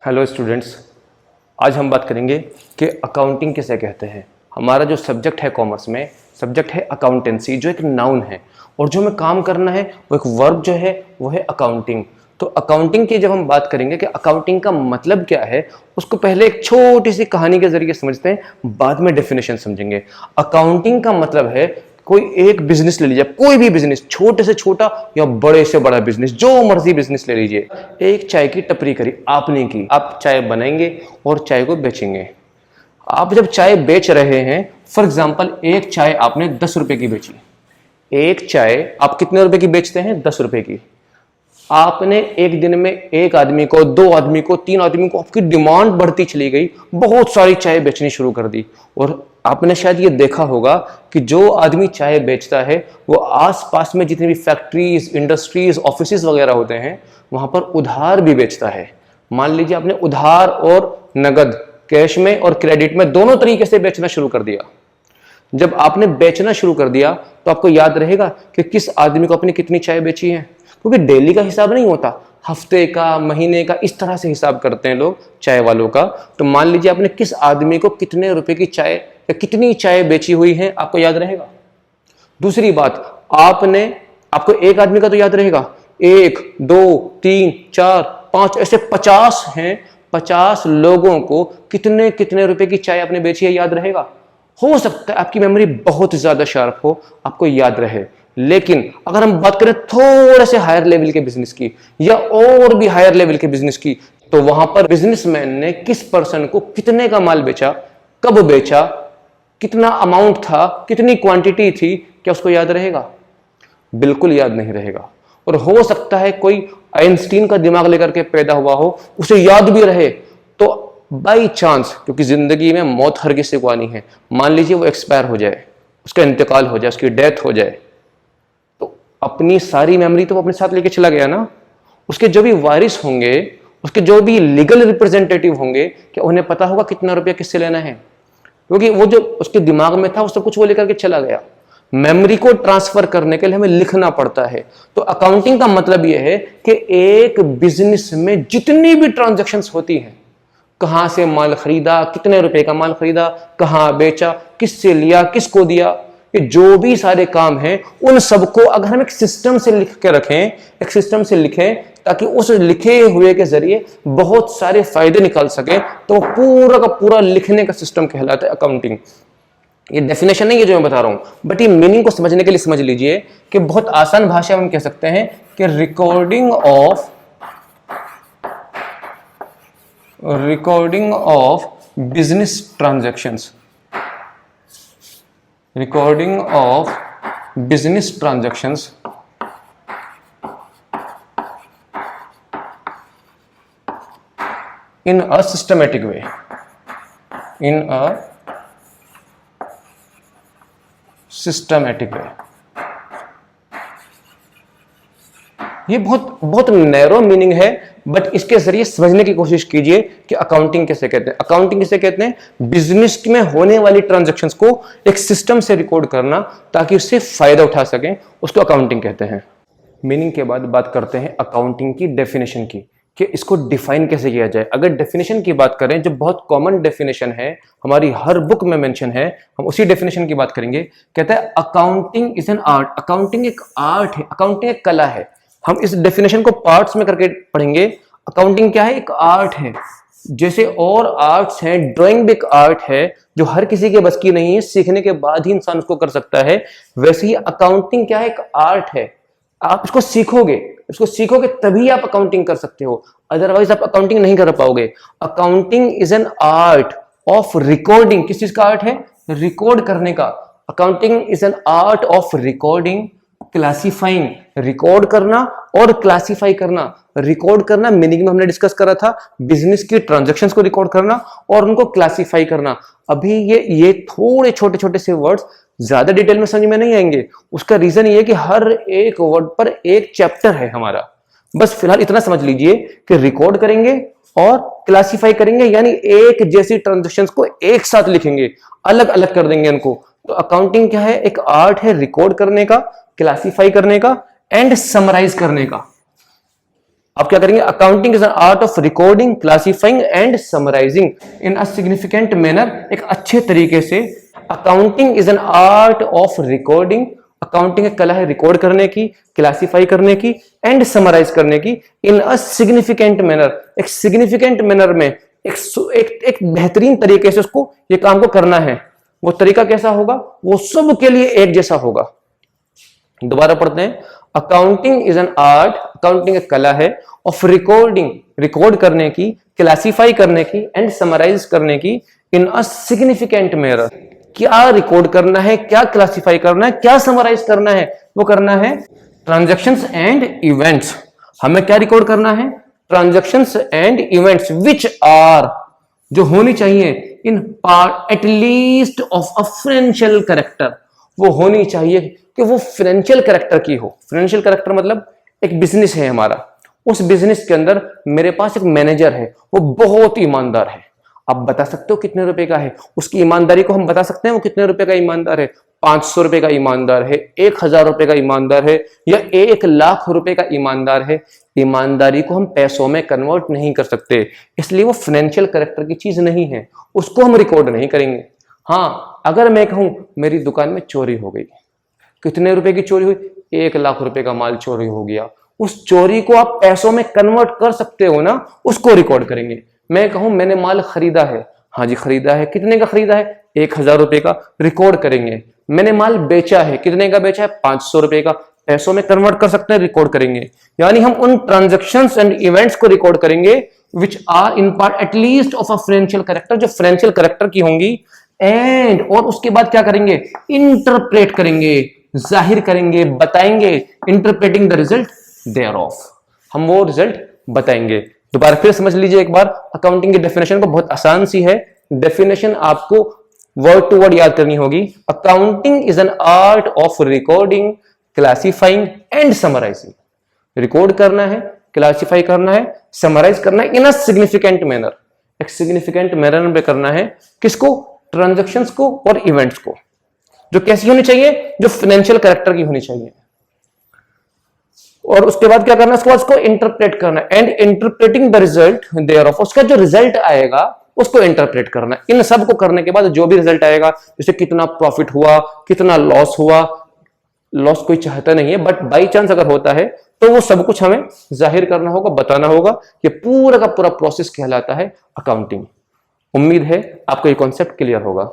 Hello students, आज हम बात करेंगे कि अकाउंटिंग किसे कहते हैं। हमारा जो सब्जेक्ट है कॉमर्स में, सब्जेक्ट है अकाउंटेंसी, जो एक नाउन है, और जो हमें काम करना है वो एक वर्ब जो है वो है अकाउंटिंग। तो अकाउंटिंग की जब हम बात करेंगे कि अकाउंटिंग का मतलब क्या है, उसको पहले एक छोटी सी कहानी के जरिए समझते हैं, बाद में डेफिनेशन समझेंगे। अकाउंटिंग का मतलब है कोई एक बिजनेस ले लीजिए, कोई भी बिजनेस, छोटे से छोटा या बड़े से बड़ा बिजनेस, जो मर्जी बिजनेस ले लीजिए। एक चाय की टपरी करी आपने की, आप चाय बनाएंगे और चाय को बेचेंगे। आप जब चाय बेच रहे हैं, फॉर एग्जांपल एक चाय आपने 10 रुपए की बेची। एक चाय आप कितने रुपए की बेचते हैं? 10 रुपए की। आपने एक दिन में एक आदमी को, दो आदमी को, तीन आदमी को, आपकी डिमांड बढ़ती चली गई, बहुत सारी चाय बेचनी शुरू कर दी। और आपने शायद ये देखा होगा कि जो आदमी चाय बेचता है वो आसपास में जितनी भी फैक्ट्रीज, इंडस्ट्रीज, ऑफिसेज वगैरह होते हैं वहां पर उधार भी बेचता है। मान लीजिए आपने उधार और नगद, कैश में और क्रेडिट में, दोनों तरीके से बेचना शुरू कर दिया। जब आपने बेचना शुरू कर दिया तो आपको याद रहेगा कि किस आदमी को आपने कितनी चाय बेची है, क्योंकि डेली का हिसाब नहीं होता, हफ्ते का, महीने का, इस तरह से हिसाब करते हैं लोग चाय वालों का। तो मान लीजिए आपने किस आदमी को कितने रुपए की चाय या कितनी चाय बेची हुई है, आपको याद रहेगा। दूसरी बात, आपको एक आदमी का तो याद रहेगा, 1, 2, 3, 4, 5, ऐसे 50 हैं, 50 लोगों को कितने कितने रुपए की चाय आपने बेची है, याद रहेगा। हो सकता है आपकी मेमोरी बहुत ज्यादा शार्प हो, आपको याद रहे। लेकिन अगर हम बात करें थोड़े से हायर लेवल के बिजनेस की या और भी हायर लेवल के बिजनेस की, तो वहां पर बिजनेसमैन ने किस पर्सन को कितने का माल बेचा, कब बेचा, कितना अमाउंट था, कितनी क्वांटिटी थी, क्या उसको याद रहेगा? बिल्कुल याद नहीं रहेगा। और हो सकता है कोई आइंस्टीन का दिमाग लेकर के पैदा हुआ हो, उसे याद भी रहे, तो बाई चांस, क्योंकि जिंदगी में मौत हर किसी को आनी है, मान लीजिए वो एक्सपायर हो जाए, उसका इंतकाल हो जाए, उसकी डेथ हो जाए, तो अपनी सारी मेमोरी तो वो अपने साथ लेके चला गया ना। उसके जो भी वारिस होंगे, उसके जो भी लीगल रिप्रेजेंटेटिव होंगे, क्या उन्हें पता होगा कितना रुपया किससे लेना है? क्योंकि वो जो उसके दिमाग में था वो सब कुछ वो लेकर के चला गया। मेमोरी को ट्रांसफर करने के लिए हमें लिखना पड़ता है। तो अकाउंटिंग का मतलब यह है कि एक बिजनेस में जितनी भी ट्रांजैक्शंस होती हैं, कहां से माल खरीदा, कितने रुपए का माल खरीदा, कहां बेचा, किससे लिया, किसको दिया, ये जो भी सारे काम हैं, उन सबको अगर हम एक सिस्टम से लिख के रखें, एक सिस्टम से लिखें, ताकि उस लिखे हुए के जरिए बहुत सारे फायदे निकाल सके, तो पूरा का पूरा लिखने का सिस्टम कहलाता है अकाउंटिंग। ये डेफिनेशन नहीं है जो मैं बता रहा हूं, बट ये मीनिंग को समझने के लिए समझ लीजिए कि बहुत आसान भाषा में हम कह सकते हैं कि recording of business transactions, recording of business transactions in a systematic way, in a systematic way। ये बहुत बहुत नैरो मीनिंग है, बट इसके जरिए समझने की कोशिश कीजिए कि अकाउंटिंग किसे कहते हैं। अकाउंटिंग किसे कहते हैं? बिजनेस में होने वाली ट्रांजैक्शंस को एक सिस्टम से रिकॉर्ड करना ताकि उससे फायदा उठा सकें, उसको अकाउंटिंग कहते हैं। मीनिंग के बाद बात करते हैं अकाउंटिंग की डेफिनेशन की, कि इसको डिफाइन कैसे किया जाए। अगर डेफिनेशन की बात करें, जो बहुत कॉमन डेफिनेशन है, हमारी हर बुक में मेंशन है, हम उसी डेफिनेशन की बात करेंगे। कहता है accounting is an art. Accounting एक आर्ट है, अकाउंटिंग एक कला है। हम इस डेफिनेशन को पार्ट्स में करके पढ़ेंगे। अकाउंटिंग क्या है? एक आर्ट है। जैसे और आर्ट्स हैं, ड्राइंग भी एक आर्ट है जो हर किसी के बस की नहीं है, सीखने के बाद ही इंसान उसको कर सकता है। वैसे ही अकाउंटिंग क्या है? एक आर्ट है। आप इसको सीखोगे तभी आप अकाउंटिंग कर सकते हो, अदरवाइज आप अकाउंटिंग नहीं कर पाओगे। Accounting is an art of recording. किस चीज का आर्ट है? रिकॉर्ड करने का। Accounting is an art of recording, classifying, record करना और क्लासिफाई करना। रिकॉर्ड करना मीनिंग में हमने डिस्कस करा था, बिजनेस की ट्रांजैक्शंस को रिकॉर्ड करना और उनको क्लासिफाई करना। अभी ये थोड़े छोटे छोटे से वर्ड्स ज्यादा डिटेल में समझ में नहीं आएंगे। उसका रीजन ये है कि हर एक वर्ड पर एक चैप्टर है हमारा। बस फिलहाल इतना समझ लीजिए कि रिकॉर्ड करेंगे और क्लासिफाई करेंगे, यानी एक जैसी ट्रांजैक्शंस को एक साथ लिखेंगे, अलग अलग कर देंगे इनको। तो अकाउंटिंग क्या है? एक आर्ट है रिकॉर्ड करने का, क्लासिफाई करने का एंड समराइज करने का। आप क्या करेंगे, accounting is an art of recording, classifying and summarising in a significant manner, एक अच्छे तरीके से। Accounting is an art of recording, accounting एक कला है रिकॉर्ड करने की, क्लासिफाई करने की एंड समराइज करने की इन अ सिग्निफिकेंट मैनर, एक सिग्निफिकेंट मैनर में, एक बेहतरीन तरीके से उसको ये काम को करना है। वो तरीका कैसा होगा, वो सब के लिए एक जैसा होगा। दोबारा पढ़ते हैं, accounting is an art, accounting एक कला है, ऑफ रिकॉर्डिंग, रिकॉर्ड करने की, क्लासिफाई करने की एंड समराइज करने की इन अ सिग्निफिकेंट मैनर। क्या रिकॉर्ड करना है, क्या क्लासिफाई करना है, क्या समराइज करना है, वो करना है ट्रांजैक्शंस एंड इवेंट्स। हमें क्या रिकॉर्ड करना है, transactions and events which are, जो होनी चाहिए in part at least of a financial character, वो होनी चाहिए कि वो फाइनेंशियल कैरेक्टर की हो। फाइनेंशियल कैरेक्टर मतलब एक बिजनेस है हमारा, उस बिजनेस के अंदर मेरे पास एक मैनेजर है, वो बहुत ईमानदार है। आप बता सकते हो कितने रुपए का है, उसकी ईमानदारी को हम बता सकते हैं वो कितने रुपए का ईमानदार है, 500 रुपए का ईमानदार है, 1000 रुपए का ईमानदार है या 1,00,000 रुपए का ईमानदार है। ईमानदारी को हम पैसों में कन्वर्ट नहीं कर सकते, इसलिए वो फाइनेंशियल कैरेक्टर की चीज नहीं है, उसको हम रिकॉर्ड नहीं करेंगे। हाँ, अगर मैं कहूं मेरी दुकान में चोरी हो गई, कितने रुपए की चोरी हुई, 1,00,000 रुपए का माल चोरी हो गया, उस चोरी को आप पैसों में कन्वर्ट कर सकते हो ना, उसको रिकॉर्ड करेंगे। मैं कहूं मैंने माल खरीदा है, हाँ जी खरीदा है, कितने का खरीदा है, 1,000 रुपए का, रिकॉर्ड करेंगे। मैंने माल बेचा है, कितने का बेचा है, 500 रुपए का, पैसों में कन्वर्ट कर सकते हैं, रिकॉर्ड करेंगे। यानी हम उन ट्रांजैक्शंस एंड इवेंट्स को रिकॉर्ड करेंगे which are in part at least of a financial character, जो फाइनेंशियल कैरेक्टर की होंगी। एंड और उसके बाद क्या करेंगे, इंटरप्रेट करेंगे, जाहिर करेंगे, बताएंगे, interpreting the result thereof, हम वो रिजल्ट बताएंगे। दोबारा फिर समझ लीजिए एक बार, अकाउंटिंग की डेफिनेशन को बहुत आसान सी है, डेफिनेशन आपको वर्ड टू वर्ड याद करनी होगी। Accounting is an art of recording, classifying and summarising, record करना है, क्लासिफाई करना है, समराइज करना है इन अ सिग्निफिकेंट मैनर, एक सिग्निफिकेंट मैनर में करना है। किसको, ट्रांजैक्शंस को और इवेंट्स को, जो कैसी होनी चाहिए, जो फाइनेंशियल कैरेक्टर की होनी चाहिए। और उसके बाद क्या करना है, उसके बाद उसको इंटरप्रेट करना है, and interpreting the result thereof, उसका जो रिजल्ट आएगा उसको इंटरप्रेट करना है। इन सब को करने के बाद जो भी रिजल्ट आएगा, जैसे कितना प्रॉफिट हुआ, कितना लॉस हुआ, लॉस कोई चाहता नहीं है बट बाई चांस अगर होता है तो वो सब कुछ हमें जाहिर करना होगा, बताना होगा। ये पूरा का पूरा प्रोसेस कहलाता है अकाउंटिंग। उम्मीद है आपको ये कॉन्सेप्ट क्लियर होगा।